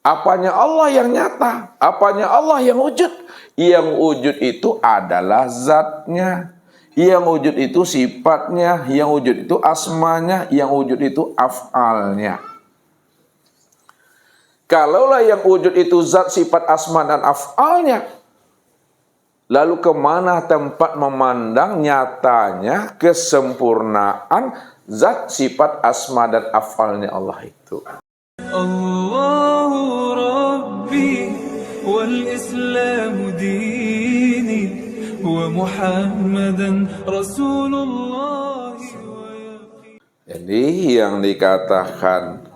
Apanya Allah yang nyata? Apanya Allah yang wujud? Yang wujud itu adalah zatnya. Yang wujud itu sifatnya. Yang wujud itu asmanya. Yang wujud itu af'alnya. Kalaulah yang wujud itu zat, sifat, asma, dan af'alnya, lalu kemana tempat memandang nyatanya kesempurnaan zat, sifat, asma, dan af'alnya Allah itu? Allahu Rabbi wal Islam dini wa Muhammadan Rasulullah. Jadi yang dikatakan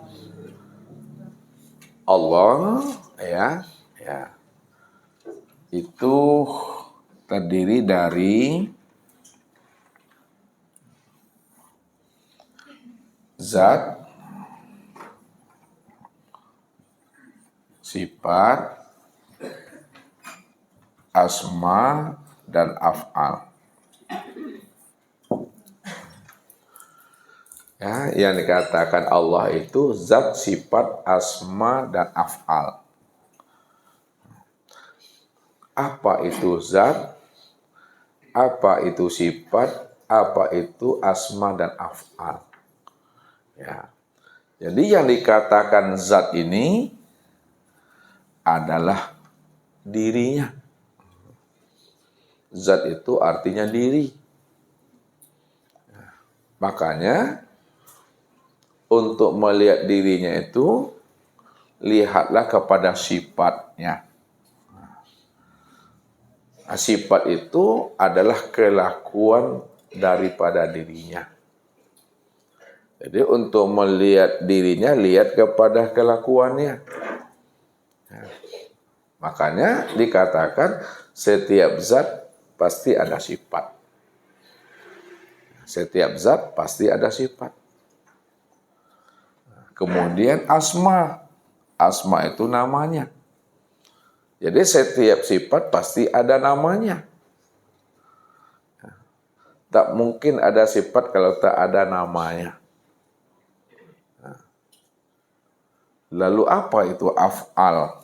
Allah ya itu terdiri dari zat, sifat, asma, dan af'al. Ya, yang dikatakan Allah itu zat, sifat, asma, dan af'al. Apa itu zat? Apa itu sifat? Apa itu asma dan af'al? Ya. Jadi yang dikatakan zat ini adalah dirinya. Zat itu artinya diri. Makanya untuk melihat dirinya itu lihatlah kepada sifatnya. Sifat itu adalah kelakuan daripada dirinya. Jadi untuk melihat dirinya, lihat kepada kelakuannya. Makanya dikatakan setiap zat pasti ada sifat. Setiap zat pasti ada sifat. Kemudian asma. Asma itu namanya. Jadi setiap sifat pasti ada namanya. Tak mungkin ada sifat kalau tak ada namanya. Lalu apa itu af'al?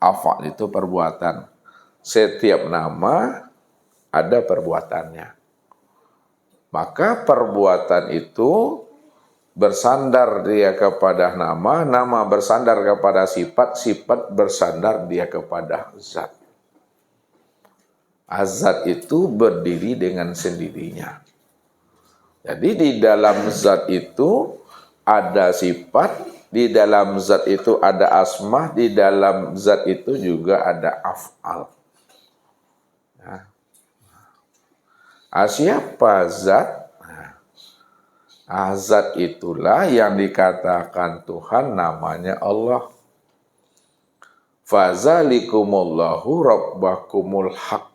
Af'al itu perbuatan. Setiap nama ada perbuatannya. Maka perbuatan itu bersandar dia kepada nama, nama bersandar kepada sifat, sifat bersandar dia kepada zat. Zat itu berdiri dengan sendirinya. Jadi di dalam zat itu ada sifat, di dalam zat itu ada asma, di dalam zat itu juga ada af'al. Siapa zat? Zat itulah yang dikatakan Tuhan namanya Allah. Fazalikumullahu rabbakumul haq.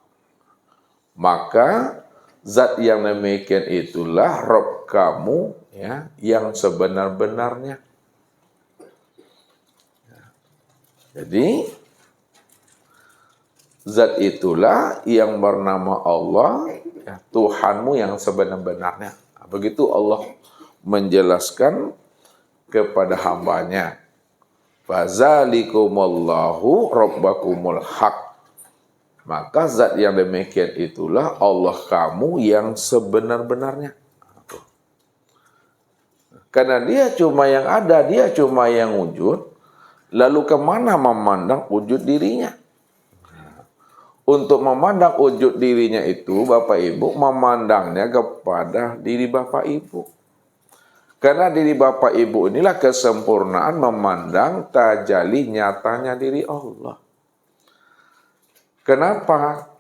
Maka zat yang demikian itulah Rabb kamu ya, yang sebenar-benarnya. Jadi zat itulah yang bernama Allah, ya, Tuhanmu yang sebenar-benarnya. Begitu Allah menjelaskan kepada hambanya. Fazalikumullahu rabbakumul haq. Maka zat yang demikian itulah Allah kamu yang sebenar-benarnya. Karena dia cuma yang ada, dia cuma yang wujud. Lalu kemana memandang wujud dirinya? Untuk memandang wujud dirinya itu, Bapak Ibu memandangnya kepada diri Bapak Ibu. Karena diri Bapak Ibu inilah kesempurnaan memandang tajalli nyatanya diri Allah. Kenapa?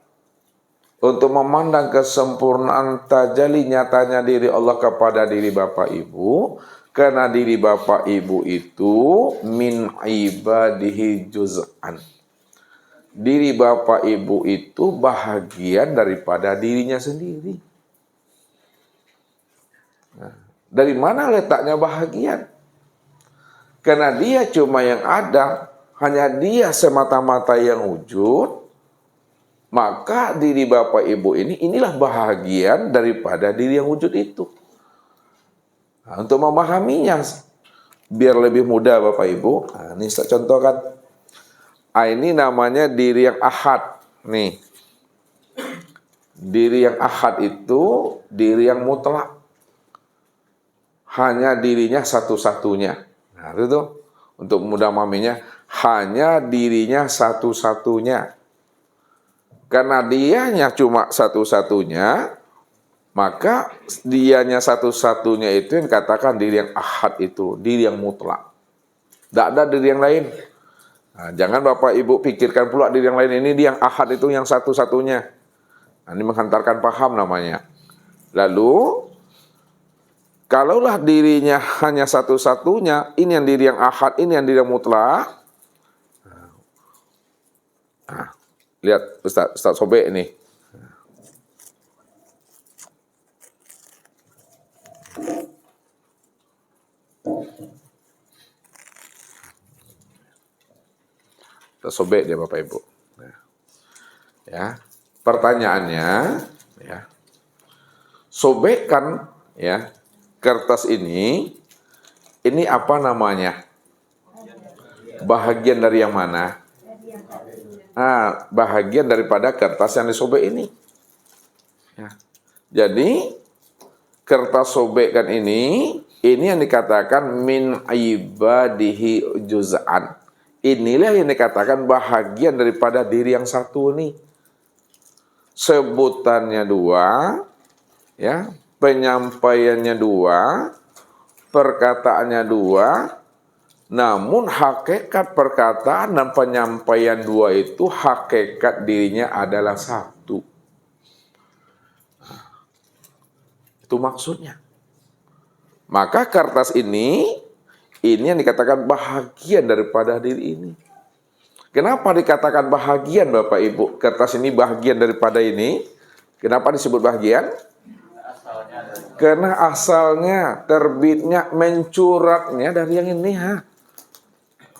Untuk memandang kesempurnaan tajalli nyatanya diri Allah kepada diri Bapak Ibu, karena diri Bapak Ibu itu min ibadihi juz'an. Diri Bapak Ibu itu bahagian daripada dirinya sendiri. Nah, dari mana letaknya bahagian? Karena dia cuma yang ada, hanya dia semata-mata yang wujud, maka diri Bapak Ibu inilah bahagian daripada diri yang wujud itu. Nah, untuk memahaminya, biar lebih mudah Bapak Ibu. Nah, ini saya contohkan. Ini namanya diri yang ahad. Nih. Diri yang ahad itu diri yang mutlak. Hanya dirinya satu-satunya. Nah, itu untuk mudah maminya, hanya dirinya satu-satunya. Karena dianya cuma satu-satunya, maka dianya satu-satunya itu yang katakan diri yang ahad itu, diri yang mutlak. Tidak ada diri yang lain. Nah, jangan Bapak Ibu pikirkan pula diri yang lain, ini dia yang ahad itu yang satu-satunya. Nah, ini menghantarkan paham namanya. Lalu, kalaulah dirinya hanya satu-satunya, ini yang diri yang ahad, ini yang diri yang mutlak. Nah, lihat Ustaz sobek ini. Kita sobek dia Bapak Ibu. Nah, ya, pertanyaannya, ya, sobekkan ya kertas ini apa namanya? Bahagian dari yang mana? Bahagian daripada kertas yang disobek ini. Ya. Jadi kertas sobekkan ini yang dikatakan min ibadihi juz'an. Inilah yang dikatakan bahagian daripada diri yang satu ini. Sebutannya dua, ya, penyampaiannya dua, perkataannya dua, namun hakikat perkataan dan penyampaian dua itu hakikat dirinya adalah satu. Itu maksudnya. Maka kertas ini yang dikatakan bahagian daripada diri ini. Kenapa dikatakan bahagian Bapak Ibu? Kertas ini bahagian daripada ini. Kenapa disebut bahagian? Karena asalnya, terbitnya, mencuratnya dari yang ini.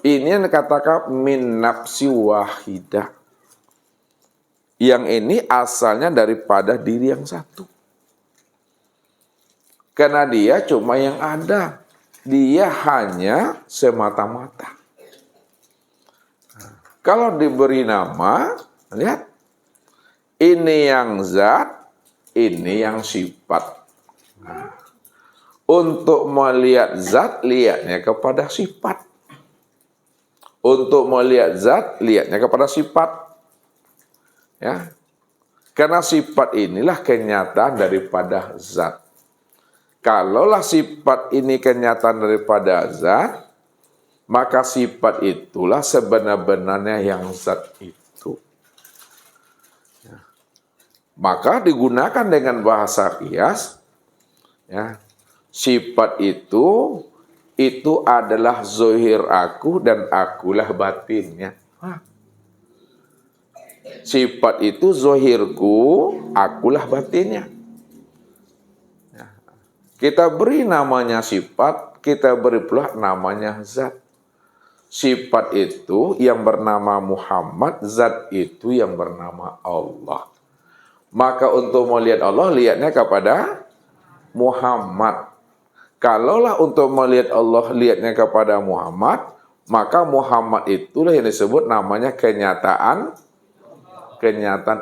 Ini yang dikatakan min nafsi wahidah. Yang ini asalnya daripada diri yang satu. Karena dia cuma yang ada. Dia hanya semata-mata. Kalau diberi nama, lihat. Ini yang zat, ini yang sifat. Untuk melihat zat, lihatnya kepada sifat. Untuk melihat zat, lihatnya kepada sifat. Ya. Karena sifat inilah kenyataan daripada zat. Kalaulah sifat ini kenyataan daripada zat, maka sifat itulah sebenar-benarnya yang zat itu. Ya. Maka digunakan dengan bahasa qiyas, ya, sifat itu adalah zohir aku dan akulah batinnya. Sifat itu zohirku, akulah batinnya. Kita beri namanya sifat, kita beri pula namanya zat. Sifat itu yang bernama Muhammad, zat itu yang bernama Allah. Maka untuk melihat Allah, lihatnya kepada Muhammad. Kalaulah untuk melihat Allah, lihatnya kepada Muhammad, maka Muhammad itulah yang disebut namanya kenyataan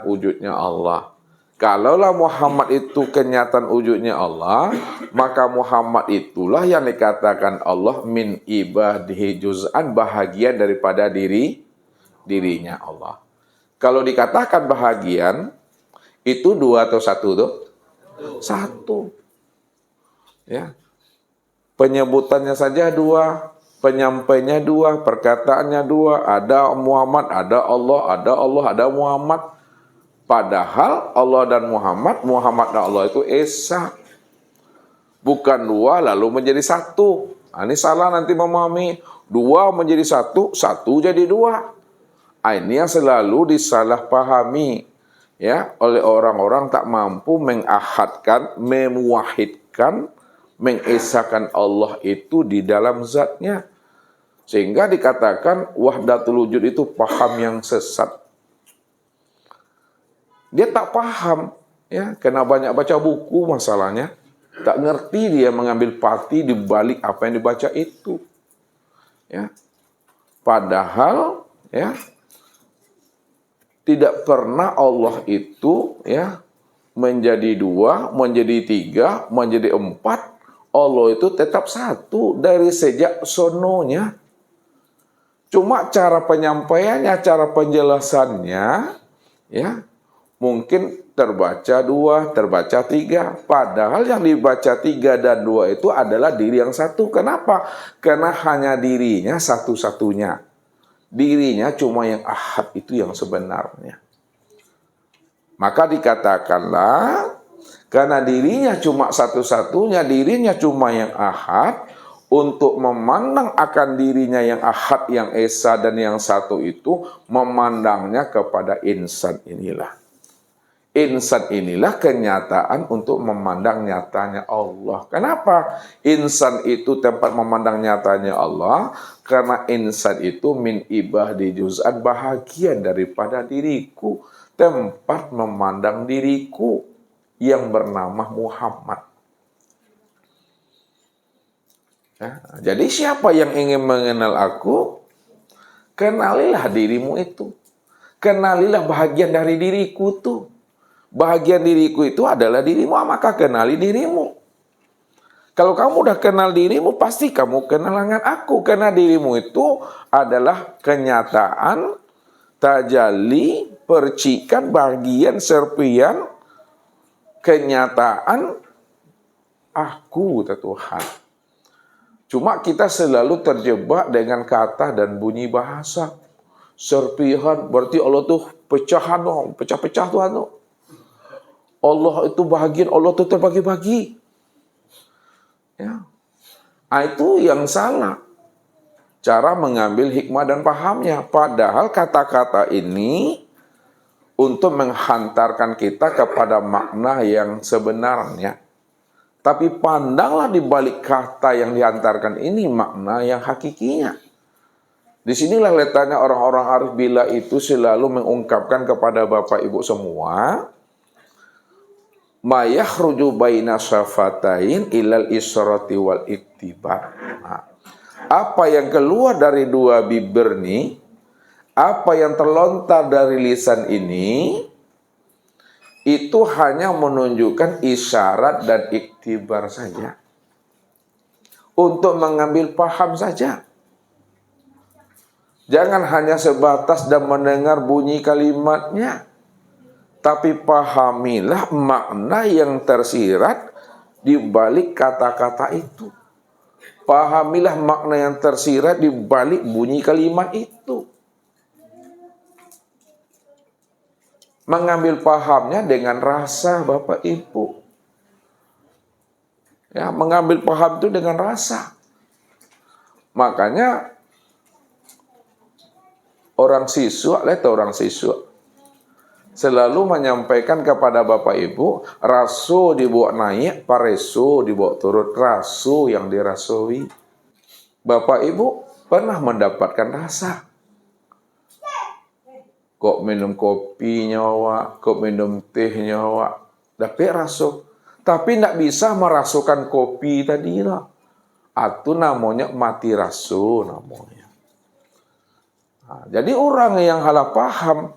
wujudnya Allah. Kalaulah Muhammad itu kenyataan wujudnya Allah, maka Muhammad itulah yang dikatakan Allah min ibadihi juz'an, bahagian daripada dirinya Allah. Kalau dikatakan bahagian, itu dua atau satu tuh? Satu. Ya. Penyebutannya saja dua, penyampainya dua, perkataannya dua, ada Muhammad, ada Allah, ada Muhammad. Padahal Allah dan Muhammad dan Allah itu esa. Bukan dua lalu menjadi satu. Nah, ini salah nanti memahami. Dua menjadi satu, satu jadi dua. Ini yang selalu disalahpahami ya oleh orang-orang tak mampu mengahadkan, memuwahidkan, mengesakan Allah itu di dalam zatnya. Sehingga dikatakan wahdatul wujud itu paham yang sesat. Dia tak paham, ya, karena banyak baca buku masalahnya. Tak ngerti dia mengambil parti di balik apa yang dibaca itu. Ya. Padahal ya tidak pernah Allah itu ya menjadi 2, menjadi 3, menjadi 4. Allah itu tetap satu dari sejak sononya. Cuma cara penyampaiannya, cara penjelasannya ya mungkin terbaca 2, terbaca 3. Padahal yang dibaca 3 dan 2 itu adalah diri yang satu. Kenapa? Karena hanya dirinya satu-satunya. Dirinya cuma yang ahad itu yang sebenarnya. Maka dikatakanlah, karena dirinya cuma satu-satunya, dirinya cuma yang ahad, untuk memandang akan dirinya yang ahad, yang esa, dan yang satu itu, memandangnya kepada insan inilah. Insan inilah kenyataan untuk memandang nyatanya Allah. Kenapa? Insan itu tempat memandang nyatanya Allah. Karena insan itu min ibadi juz'an, bahagian daripada diriku. Tempat memandang diriku yang bernama Muhammad. Ya, jadi siapa yang ingin mengenal aku? Kenalilah dirimu itu. Kenalilah bahagian dari diriku tuh. Bahagian diriku itu adalah dirimu, maka kenali dirimu. Kalau kamu udah kenal dirimu, pasti kamu kenal dengan aku. Karena dirimu itu adalah kenyataan, tajalli, percikan, bagian, serpian, kenyataan aku, Tuhan. Cuma kita selalu terjebak dengan kata dan bunyi bahasa. Serpihan, berarti Allah tuh pecahan, pecah-pecah Tuhan tuh. Allah itu bahagian, Allah itu terbagi-bagi. Ya. Itu yang salah. Cara mengambil hikmah dan pahamnya. Padahal kata-kata ini untuk menghantarkan kita kepada makna yang sebenarnya. Tapi pandanglah di balik kata yang dihantarkan ini makna yang hakikinya. Disinilah letaknya orang-orang arif billah itu selalu mengungkapkan kepada Bapak Ibu semua, ma yakhruju baina syafatain ilal israti wal ittiba. Nah, apa yang keluar dari dua bibir nih, apa yang terlontar dari lisan ini, itu hanya menunjukkan isyarat dan iktibar saja. Untuk mengambil paham saja. Jangan hanya sebatas dan mendengar bunyi kalimatnya. Tapi pahamilah makna yang tersirat di balik kata-kata itu. Pahamilah makna yang tersirat di balik bunyi kalimat itu. Mengambil pahamnya dengan rasa, Bapak Ibu. Ya, mengambil paham itu dengan rasa. Makanya orang siswa selalu menyampaikan kepada Bapak Ibu, rasu dibawa naik, paresu dibawa turun, rasu yang dirasui. Bapak Ibu pernah mendapatkan rasa. Kok minum kopi nyawa, kok minum teh nyawa, dapat rasu. Tapi tidak bisa merasukan kopi tadi lah. Itu namanya mati rasu namanya. Nah, jadi orang yang salah paham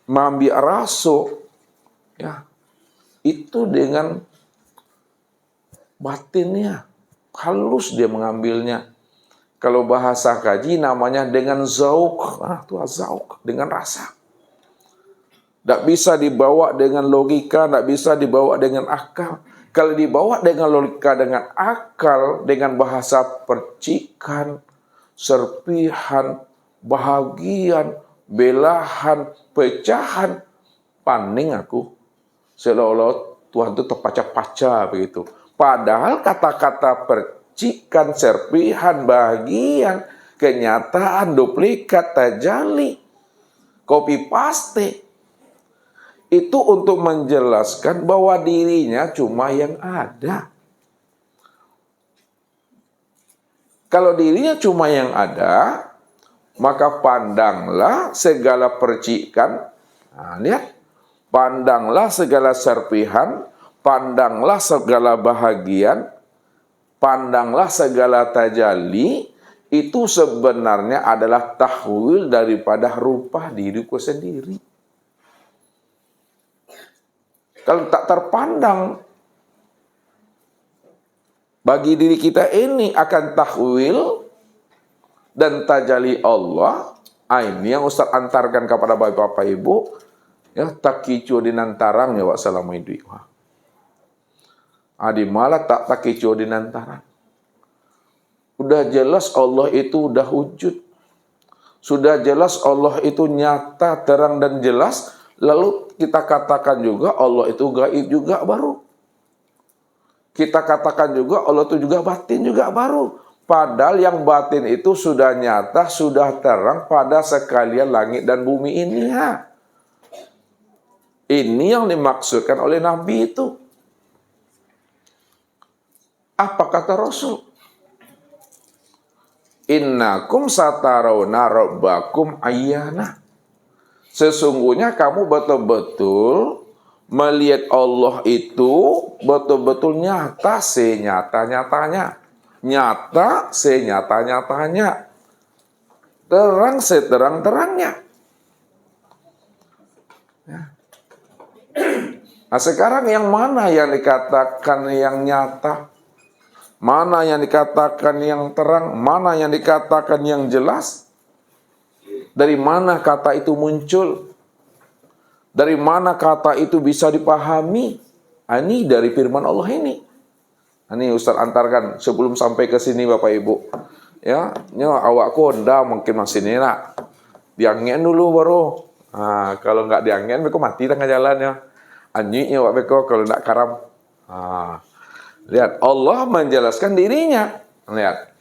mengambil rasu, ya, itu dengan batinnya, halus dia mengambilnya. Kalau bahasa kaji namanya dengan zauk, itu zauk, dengan rasa. Tidak bisa dibawa dengan logika, tidak bisa dibawa dengan akal. Kalau dibawa dengan logika, dengan akal, dengan bahasa percikan, serpihan, bahagian, belahan, pecahan, paning aku. Seolah-olah Tuhan itu terpaca-paca begitu. Padahal kata-kata percikan, serpihan, bahagian, kenyataan, duplikat, tajalli, copy paste. Itu untuk menjelaskan bahwa dirinya cuma yang ada. Kalau dirinya cuma yang ada, maka pandanglah segala percikan. Nah, lihat. Pandanglah segala serpihan, pandanglah segala bahagian, pandanglah segala tajalli itu sebenarnya adalah tahwil daripada rupa diriku sendiri. Kalau tak terpandang bagi diri kita ini akan tahwil dan tajalli Allah, ini yang Ustaz antarkan kepada Bapak Ibu, ya, takicu dinantarang ya wassalamu idui. Adi malah tak takicu dinantarang. Udah jelas Allah itu udah wujud. Sudah jelas Allah itu nyata, terang dan jelas. Lalu kita katakan juga Allah itu gaib juga baru. Kita katakan juga Allah itu juga batin juga baru. Padahal yang batin itu sudah nyata, sudah terang pada sekalian langit dan bumi ini. Ya. Ini yang dimaksudkan oleh Nabi itu. Apa kata Rasul? Innakum satarawna rabbakum ayyana. Sesungguhnya kamu betul-betul melihat Allah itu betul-betul nyata senyata-nyatanya. Nyata senyata-nyatanya. Terang seterang-terangnya. Ya. Nah sekarang yang mana yang dikatakan yang nyata? Mana yang dikatakan yang terang? Mana yang dikatakan yang jelas? Dari mana kata itu muncul? Dari mana kata itu bisa dipahami? Ini dari firman Allah ini. Ini Ustaz antarkan sebelum sampai ke sini Bapak Ibu. Ya, awak konda mungkin masih nira. Diangin dulu baru. Nah, kalau nggak diangin, beko mati tengah jalan ya. Anjingnya Pak Beko kalau nggak karam. Nah, lihat Allah menjelaskan dirinya. Lihat.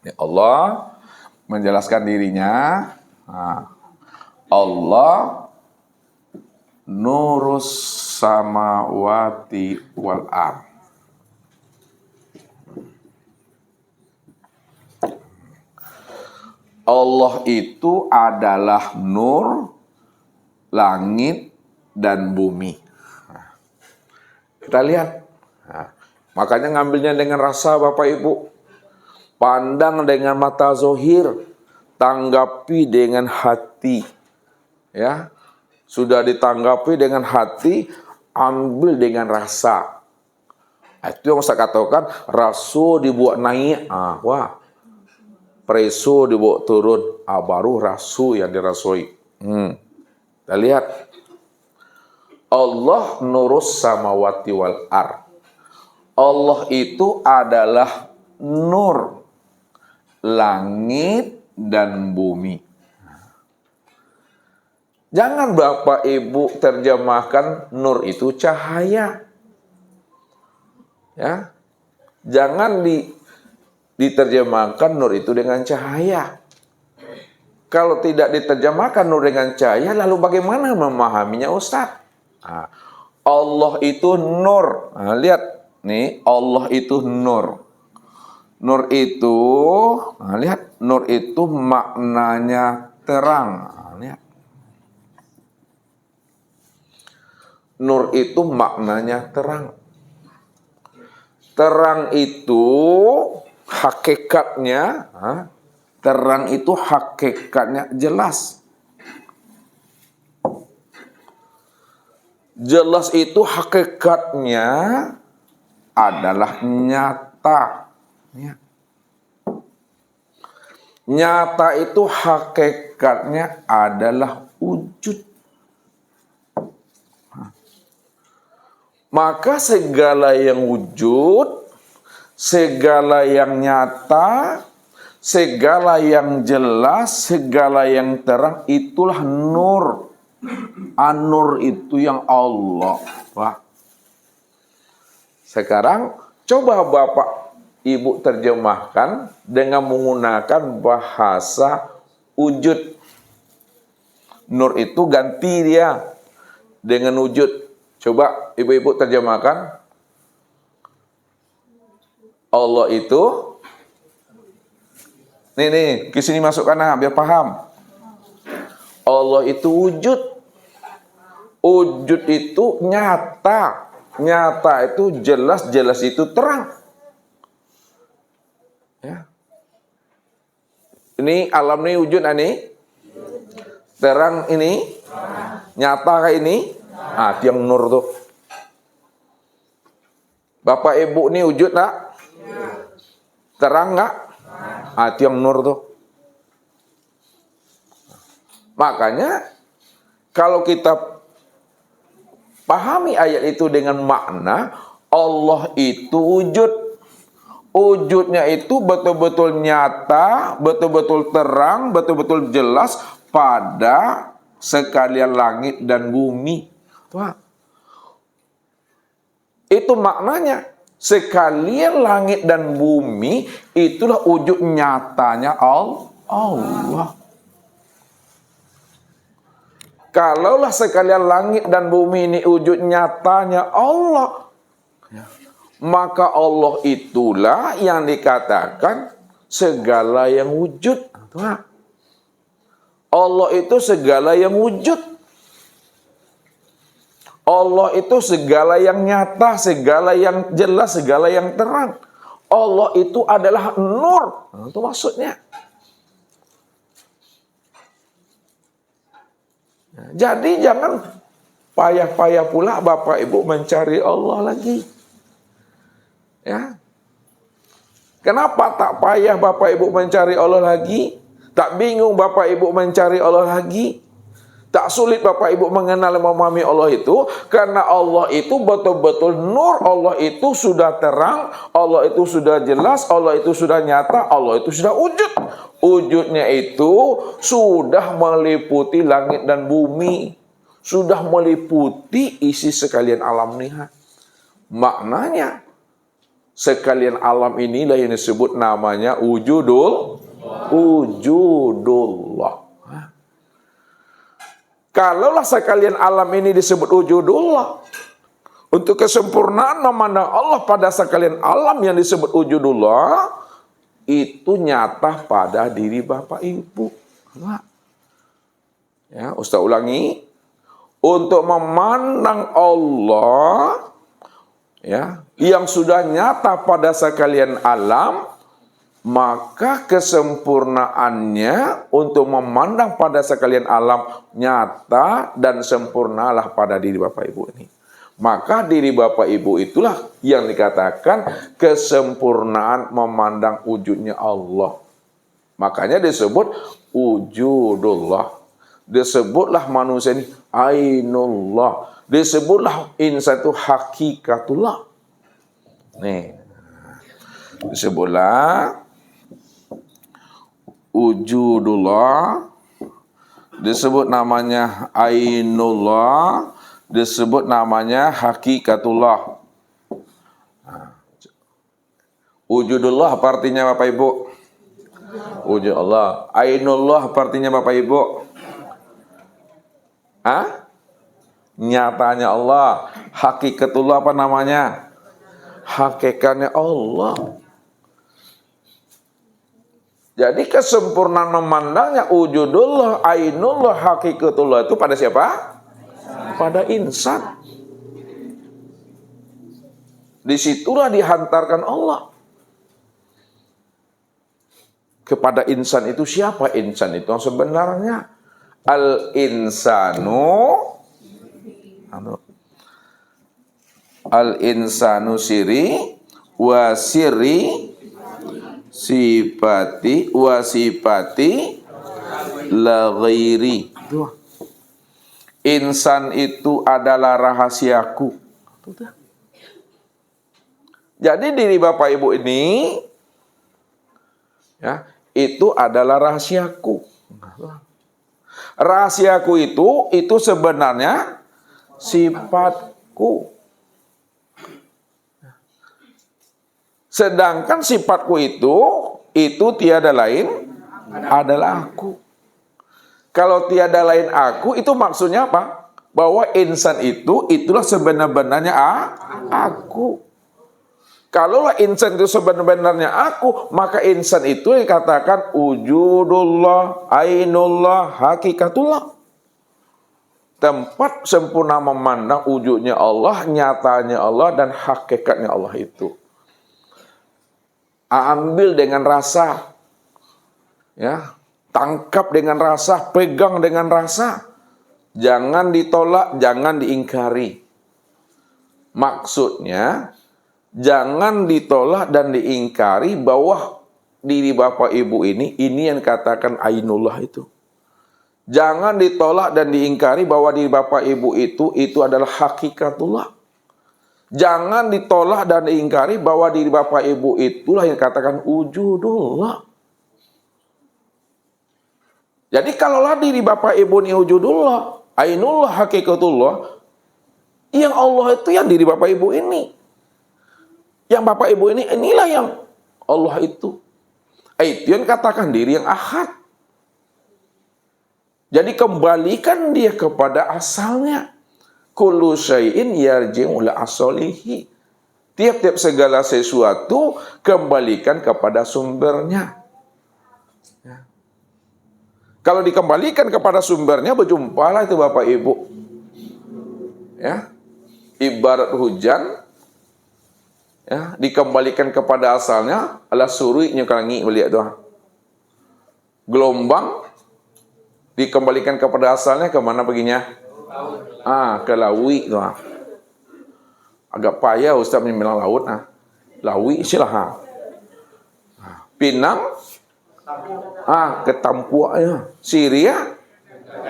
Ya, Allah menjelaskan dirinya. Nah, Allah nurus samawati wal ardh. Allah itu adalah nur langit dan bumi. Nah, kita lihat. Nah, makanya ngambilnya dengan rasa Bapak Ibu. Pandang dengan mata zohir. Tanggapi dengan hati. Ya, sudah ditanggapi dengan hati. Ambil dengan rasa. Itu yang saya katakan. Rasu dibuat naik. Wah. Preso dibawa turun, baru rasu yang dirasui. Kita lihat. Allah nurus samawati wal ardh. Allah itu adalah nur langit dan bumi. Jangan Bapak Ibu terjemahkan nur itu cahaya. Ya. Jangan diterjemahkan nur itu dengan cahaya. Kalau tidak diterjemahkan nur dengan cahaya, lalu bagaimana memahaminya Ustaz? Nah, Allah itu nur. Nah, lihat nih, Allah itu nur. Nur itu, nah, lihat, nur itu maknanya terang. Nah, lihat. Nur itu maknanya terang. Terang itu hakikatnya, terang itu hakikatnya jelas. Jelas itu hakikatnya adalah nyata. Nyata itu hakikatnya adalah wujud. Maka segala yang wujud, segala yang nyata, segala yang jelas, segala yang terang, itulah nur. An-nur itu yang Allah. Wah. Sekarang coba Bapak Ibu terjemahkan dengan menggunakan bahasa wujud. Nur itu ganti dia dengan wujud. Coba ibu-ibu terjemahkan. Allah itu, nih, ke sini masukkan biar paham. Allah itu wujud. Wujud itu nyata. Nyata itu jelas, jelas itu terang. Ya. Ini alam ini wujud ini. Terang ini. Nyata kayak ini. Ah, tiang nur tuh. Bapak Ibu ini wujud tak? Terang nggak? Ah, tiang nur tuh. Makanya kalau kita pahami ayat itu dengan makna Allah itu wujud. Wujudnya itu betul-betul nyata, betul-betul terang, betul-betul jelas pada sekalian langit dan bumi. Wah. Itu maknanya. Sekalian langit dan bumi itulah wujud nyatanya Allah. Kalaulah sekalian langit dan bumi ini wujud nyatanya Allah, maka Allah itulah yang dikatakan segala yang wujud. Allah itu segala yang wujud. Allah itu segala yang nyata, segala yang jelas, segala yang terang. Allah itu adalah nur. Nah, itu maksudnya. Jadi jangan payah-payah pula Bapak Ibu mencari Allah lagi. Ya. Kenapa tak payah Bapak Ibu mencari Allah lagi? Tak bingung Bapak Ibu mencari Allah lagi? Tak sulit Bapak Ibu mengenal dan memahami Allah itu? Karena Allah itu betul-betul nur, Allah itu sudah terang, Allah itu sudah jelas, Allah itu sudah nyata, Allah itu sudah wujud. Wujudnya itu sudah meliputi langit dan bumi. Sudah meliputi isi sekalian alam nihat. Maknanya, sekalian alam inilah yang disebut namanya wujudullah. Kalaulah sekalian alam ini disebut wujudullah, untuk kesempurnaan memandang Allah pada sekalian alam yang disebut wujudullah, itu nyata pada diri Bapak Ibu. Ya, Ustaz ulangi. Untuk memandang Allah, ya, yang sudah nyata pada sekalian alam, maka kesempurnaannya untuk memandang pada sekalian alam nyata dan sempurnalah pada diri Bapak Ibu ini. Maka diri Bapak Ibu itulah yang dikatakan kesempurnaan memandang wujudnya Allah. Makanya disebut wujudullah. Disebutlah manusia ini ainullah. Disebutlah insan itu hakikatullah. Nih. Disebutlah wujudullah, disebut namanya ainullah, disebut namanya hakikatullah. Wujudullah apa artinya Bapak Ibu? Wujud Allah. Ainullah apa artinya Bapak Ibu? Nyatanya Allah. Hakikatullah apa namanya? Hakikatnya Allah. Jadi kesempurnaan memandangnya wujudullah, ainullah, hakikatullah itu pada siapa? Pada insan. Disitulah dihantarkan Allah. Kepada insan itu siapa? Insan itu yang sebenarnya. Al-insanu siri wa siri sifati la ghairi. Insan itu adalah rahasiaku. Jadi diri Bapak Ibu ini, ya, itu adalah rahasiaku. Rahasiaku itu sebenarnya sifatku. Sedangkan sifatku itu tiada lain adalah aku. Kalau tiada lain aku, itu maksudnya apa? Bahwa insan itulah sebenar-benarnya aku. Kalaulah insan itu sebenar-benarnya aku, maka insan itu dikatakan wujudullah, ainullah, hakikatullah. Tempat sempurna memandang wujudnya Allah, nyatanya Allah, dan hakikatnya Allah itu. Ambil dengan rasa. Ya, tangkap dengan rasa, pegang dengan rasa. Jangan ditolak, jangan diingkari. Maksudnya, jangan ditolak dan diingkari bahwa diri Bapak Ibu ini yang katakan ainullah itu. Jangan ditolak dan diingkari bahwa diri Bapak Ibu itu adalah hakikatullah. Jangan ditolak dan diingkari bahwa diri Bapak Ibu itulah yang katakan wujudullah. Jadi kalaulah diri Bapak Ibu ini wujudullah, ainullah, hakikatullah, yang Allah itu yang diri Bapak Ibu ini. Yang Bapak Ibu ini, inilah yang Allah itu. Itu yang katakan diri yang ahad. Jadi kembalikan dia kepada asalnya. Kullu syai'in yarji'u ila asalihi. Tiap-tiap segala sesuatu kembalikan kepada sumbernya. Ya. Kalau dikembalikan kepada sumbernya, berjumpalah itu Bapak Ibu. Ya. Ibarat hujan, ya, dikembalikan kepada asalnya, ala suri nyukangi melihat tuh. Gelombang dikembalikan kepada asalnya, kemana perginya? Ke laut tuh. Agak payah Ustaz bilang laut. Laut silahkan. Pinang, ke tampuaknya. Syria,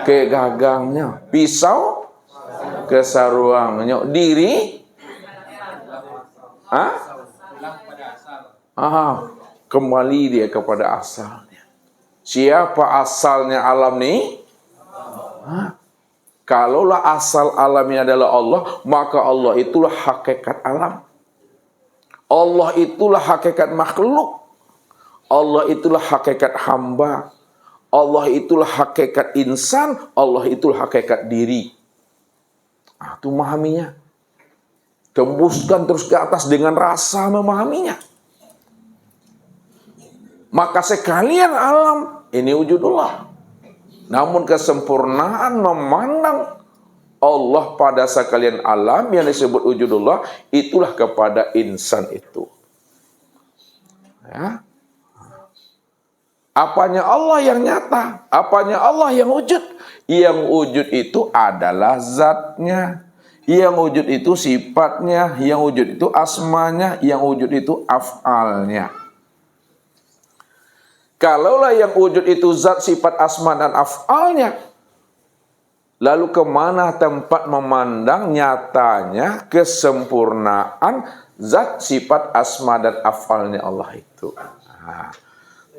ke gagangnya. Pisau, ke saruangnya. Diri, kembali dia kepada asalnya. Siapa asalnya alam ini? Kalaulah asal alamnya adalah Allah, maka Allah itulah hakikat alam. Allah itulah hakikat makhluk. Allah itulah hakikat hamba. Allah itulah hakikat insan. Allah itulah hakikat diri. Itu memahaminya. Tembuskan terus ke atas dengan rasa memahaminya. Maka sekalian alam ini wujudullah. Namun kesempurnaan memandang Allah pada sekalian alam yang disebut wujudullah, itulah kepada insan itu. Ya. Apanya Allah yang nyata? Apanya Allah yang wujud? Yang wujud itu adalah zatnya. Yang wujud itu sifatnya. Yang wujud itu asmanya. Yang wujud itu af'alnya. Kalaulah yang wujud itu zat, sifat, asma, dan af'alnya, lalu kemana tempat memandang nyatanya kesempurnaan zat, sifat, asma, dan af'alnya Allah itu?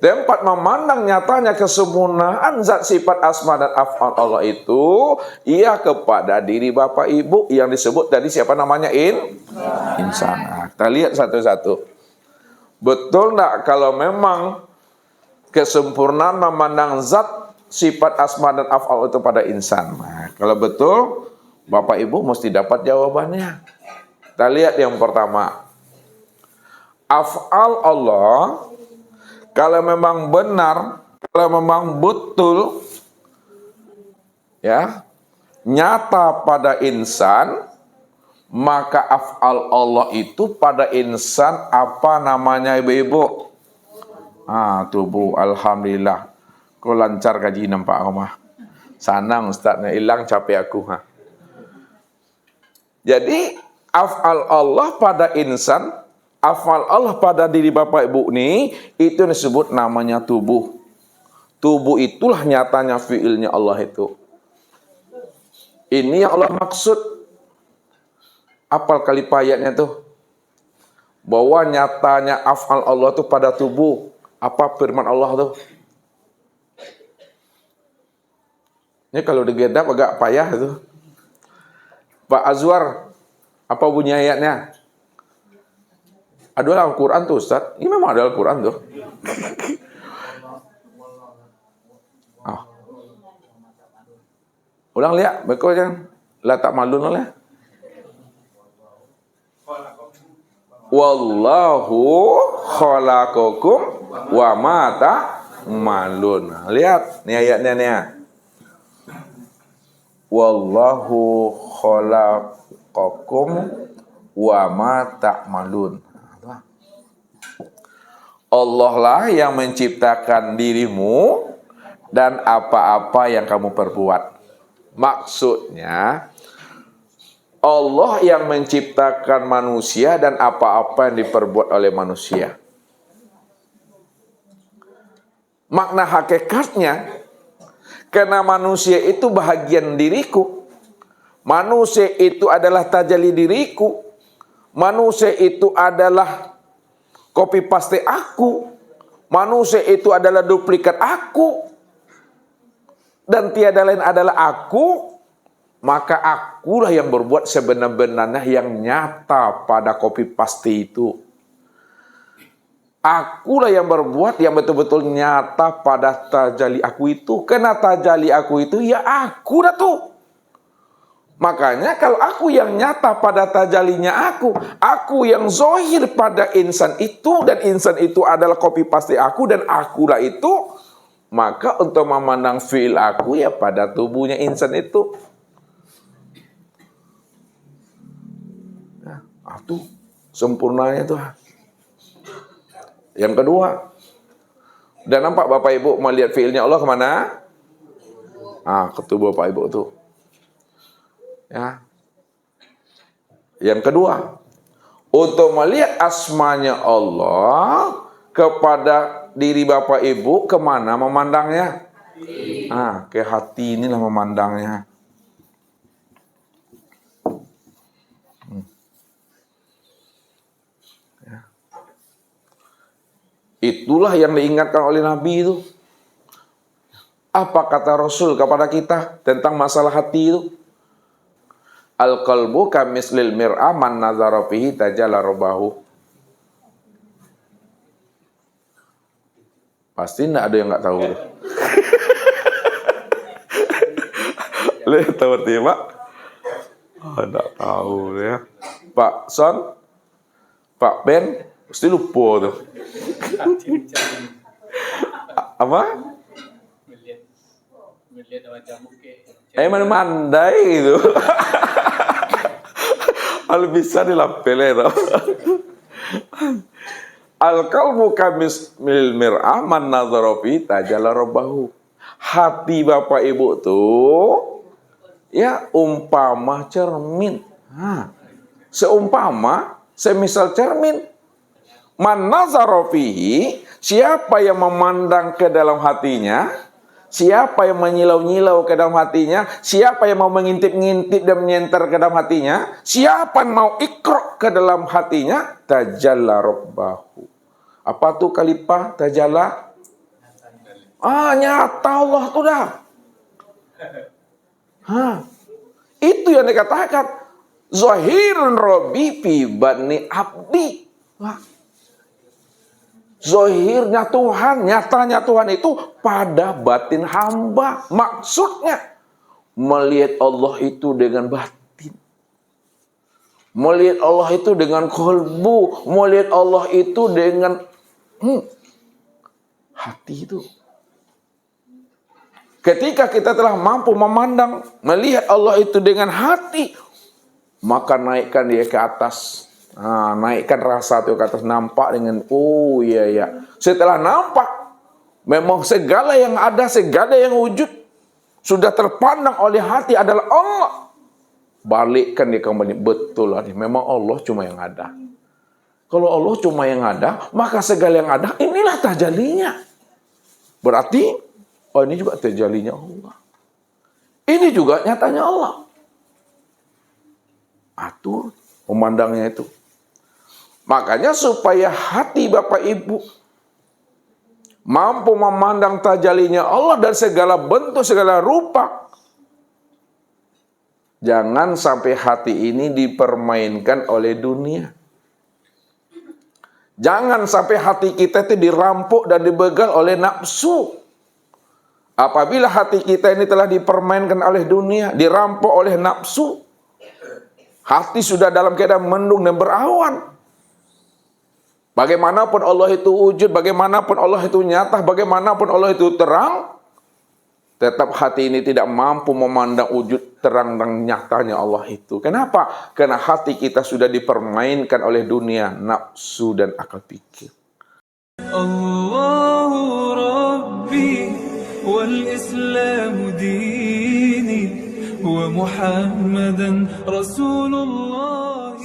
Tempat memandang nyatanya kesempurnaan zat, sifat, asma, dan af'al Allah itu, ia kepada diri Bapak Ibu yang disebut tadi siapa namanya? Insan. Kita lihat satu-satu. Betul enggak kalau memang kesempurnaan memandang zat, sifat, asma, dan af'al itu pada insan? Kalau betul, Bapak Ibu mesti dapat jawabannya. Kita lihat yang pertama. Af'al Allah, kalau memang benar, kalau memang betul, ya, nyata pada insan, maka af'al Allah itu pada insan apa namanya ibu-ibu? Tubuh, alhamdulillah. Kau lancar kaji nampak aku mah. Sanang ustaznya, hilang capek aku. Jadi, af'al Allah pada insan, af'al Allah pada diri Bapak Ibu ini, itu disebut namanya tubuh. Tubuh itulah nyatanya fi'ilnya Allah itu. Ini yang Allah maksud. Apal kali ayatnya tuh. Bahwa nyatanya af'al Allah itu pada tubuh. Apa firman Allah tuh? Ini kalau digedap agak payah itu. Pak Azwar, apa bunyi ayatnya? Ada Al-Quran tuh Ustaz. Ini memang ada Al-Quran tuh. Ulang lihat, betul kan? La tak malun oleh. Wallahu khalaqakum wa ma ta'malun. Lihat, nih ayatnya nih. Wallahu khalaqakum wa ma ta'malun. Allah lah yang menciptakan dirimu dan apa-apa yang kamu perbuat. Maksudnya, Allah yang menciptakan manusia dan apa-apa yang diperbuat oleh manusia. Makna hakikatnya, karena manusia itu bahagian diriku. Manusia itu adalah tajalli diriku. Manusia itu adalah copy paste aku. Manusia itu adalah duplikat aku. Dan tiada lain adalah aku. Maka akulah yang berbuat sebenar-benarnya yang nyata pada copy paste itu. Akulah yang berbuat yang betul-betul nyata pada tajalli aku itu. Karena tajalli aku itu ya aku dah tuh. Makanya kalau aku yang nyata pada tajallinya aku yang zohir pada insan itu, dan insan itu adalah copy paste aku, dan akulah itu, maka untuk memandang fi'il aku ya pada tubuhnya insan itu. Nah, itu sempurnanya tuh. Yang kedua, dan nampak Bapak Ibu melihat fi'ilnya Allah kemana? Ke tubuh Bapak Ibu tuh. Ya. Yang kedua, untuk melihat asmanya Allah kepada diri Bapak Ibu, kemana memandangnya? Ke hati inilah memandangnya. Ya. Itulah yang diingatkan oleh Nabi itu. Apa kata Rasul kepada kita tentang masalah hati itu? Al-qalbu kamislil mir'a man nazara fihi tajalla robahu. Pasti enggak ada yang enggak tahu. Lihat tahu artinya, Pak? Enggak tahu ya. Pak Son, Pak Ben, pasti lupa tuh. Apa? Mandai itu. Al bisa dilapele tau. Al-qalbu kamismil mir'ah man nazara fi tajalla rabbahu. Hati Bapak Ibu tuh ya umpama cermin. Semisal cermin. Man nazara fihi, siapa yang memandang ke dalam hatinya, siapa yang menyilau-nyilau ke dalam hatinya, siapa yang mau mengintip-ngintip dan menyenter ke dalam hatinya, siapa yang mau ikro ke dalam hatinya, tajalla rabbahu. Apa tuh kalipah tajalla? Nyata Allah tuh dah. Itu yang dikatakan zahirun rabbi fi batni abdi. Zohirnya Tuhan, nyatanya Tuhan itu pada batin hamba. Maksudnya melihat Allah itu dengan batin, melihat Allah itu dengan kolbu, melihat Allah itu dengan hati itu. Ketika kita telah mampu memandang, melihat Allah itu dengan hati, maka naikkan dia ke atas. Naikkan rasa itu ke atas, nampak dengan iya. Setelah nampak, memang segala yang ada, segala yang wujud sudah terpandang oleh hati adalah Allah. Balikkan dia kembali, betul lah, memang Allah cuma yang ada. Kalau Allah cuma yang ada, maka segala yang ada inilah tajallinya. Berarti ini juga tajallinya Allah. Ini juga nyatanya Allah. Atur memandangnya itu. Makanya supaya hati Bapak Ibu mampu memandang tajallinya Allah dan segala bentuk, segala rupa. Jangan sampai hati ini dipermainkan oleh dunia. Jangan sampai hati kita itu dirampok dan dibegal oleh nafsu. Apabila hati kita ini telah dipermainkan oleh dunia, dirampok oleh nafsu, hati sudah dalam keadaan mendung dan berawan. Bagaimanapun Allah itu wujud, bagaimanapun Allah itu nyata, bagaimanapun Allah itu terang, tetap hati ini tidak mampu memandang wujud terang dan nyatanya Allah itu. Kenapa? Karena hati kita sudah dipermainkan oleh dunia, nafsu dan akal pikir. الله ربي والإسلام ديني ومحمدا رسول الله